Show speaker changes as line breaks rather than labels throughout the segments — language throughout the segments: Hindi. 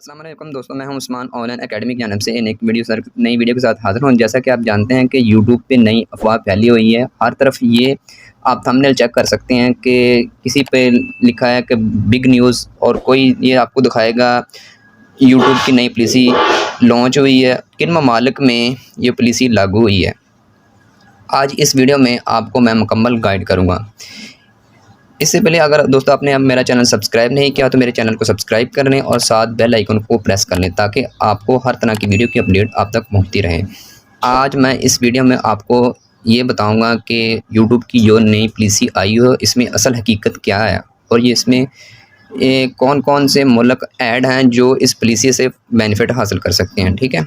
अस्सलाम वालेकुम दोस्तों, मैं हूं उस्मान ऑनलाइन एकेडमी की जानिब से नई वीडियो के साथ हाज़िर हूं। जैसा कि आप जानते हैं कि यूट्यूब पे नई अफ़वाह फैली हुई है। हर तरफ ये आप थंबनेल चेक कर सकते हैं कि किसी पे लिखा है कि बिग न्यूज़, और कोई ये आपको दिखाएगा यूट्यूब की नई पॉलिसी लॉन्च हुई है, किन ममालिक में ये पॉलिसी लागू हुई है। आज इस वीडियो में आपको मैं मुकम्मल गाइड करूँगा। इससे पहले अगर दोस्तों आपने अब मेरा चैनल सब्सक्राइब नहीं किया तो मेरे चैनल को सब्सक्राइब कर लें और साथ बेल आइकन को प्रेस कर लें ताकि आपको हर तरह की वीडियो की अपडेट आप तक पहुंचती रहे। आज मैं इस वीडियो में आपको ये बताऊंगा कि यूट्यूब की जो नई पॉलिसी आई हो इसमें असल हकीकत क्या है, और ये इसमें कौन कौन से मुल्क ऐड हैं जो इस पॉलिसी से बेनिफिट हासिल कर सकते हैं। ठीक है,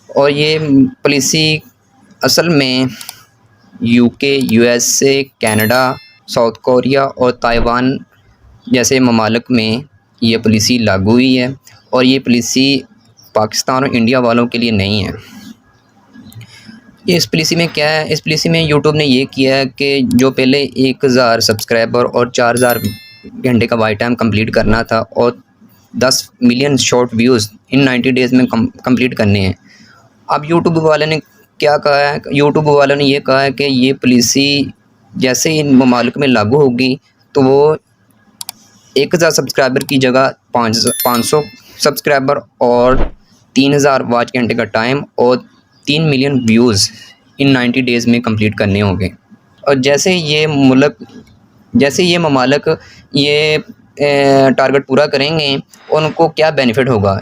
और ये पॉलिसी असल में UK, USA, Canada, south Korea और ताइवान जैसे ममालिक में ये पॉलिसी लागू हुई है, और ये पॉलिसी पाकिस्तान और इंडिया वालों के लिए नहीं है। ये इस पॉलिसी में क्या है, इस पॉलिसी में यूट्यूब ने ये किया है कि जो पहले 1000 सब्सक्राइबर और 4000 घंटे का वाच टाइम कंप्लीट करना था और 10 million short views in 90 days में कंप्लीट करने हैं। अब यूट्यूब वाले ने क्या कहा है, यूट्यूब वालों ने ये कहा है कि ये पॉलिसी जैसे इन ममालिक में लागू होगी तो वो 1000 सब्सक्राइबर की जगह 500 सब्सक्राइबर और 3000 वाच घंटे का टाइम और 3 मिलियन व्यूज़ इन 90 डेज़ में कंप्लीट करने होंगे। और जैसे ये ममालिक ये टारगेट पूरा करेंगे, उनको क्या बेनिफिट होगा,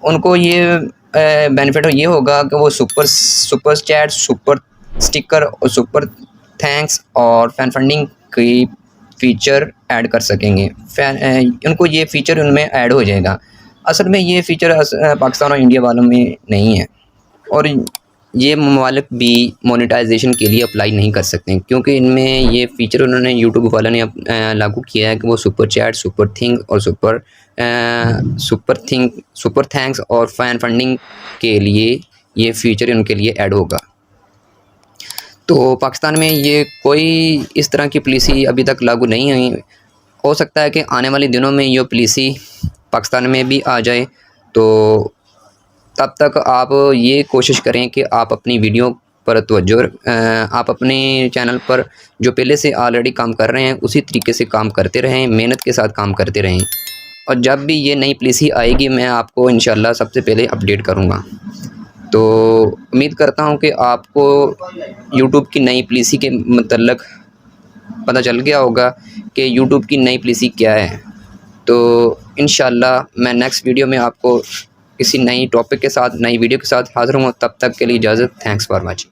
उनको ये बेनिफिट ये होगा कि वो सुपर चैट, सुपर स्टिकर और सुपर थैंक्स और फ़ैन फंडिंग की फ़ीचर ऐड कर सकेंगे। उनको ये फ़ीचर उनमें ऐड हो जाएगा। असल में ये फ़ीचर पाकिस्तान और इंडिया वालों में नहीं है, और ये ममालिक भी मोनेटाइजेशन के लिए अप्लाई नहीं कर सकते हैं क्योंकि इनमें ये फ़ीचर उन्होंने यूट्यूब वालों ने लागू किया है कि वो सुपर चैट, सुपर थिंग और सुपर थैंक्स और फ़ैन फंडिंग के लिए ये फ़ीचर उनके लिए ऐड होगा। तो पाकिस्तान में ये कोई इस तरह की पॉलिसी अभी तक लागू नहीं हुई। हो सकता है कि आने वाले दिनों में ये पॉलिसी पाकिस्तान में भी आ जाए, तो तब तक आप ये कोशिश करें कि आप अपनी वीडियो पर तवज्जो आप अपने चैनल पर जो पहले से ऑलरेडी काम कर रहे हैं उसी तरीके से काम करते रहें, मेहनत के साथ काम करते रहें, और जब भी ये नई पॉलिसी आएगी मैं आपको इंशाल्लाह सबसे पहले अपडेट करूँगा। तो उम्मीद करता हूँ कि आपको यूट्यूब की नई पॉलिसी के मतलब पता चल गया होगा कि यूट्यूब की नई पॉलिसी क्या है। तो इंशाल्लाह मैं नेक्स्ट वीडियो में आपको किसी नई टॉपिक के साथ, नई वीडियो के साथ हाज़िर हूँ। तब तक के लिए इजाज़त। Thanks for watching.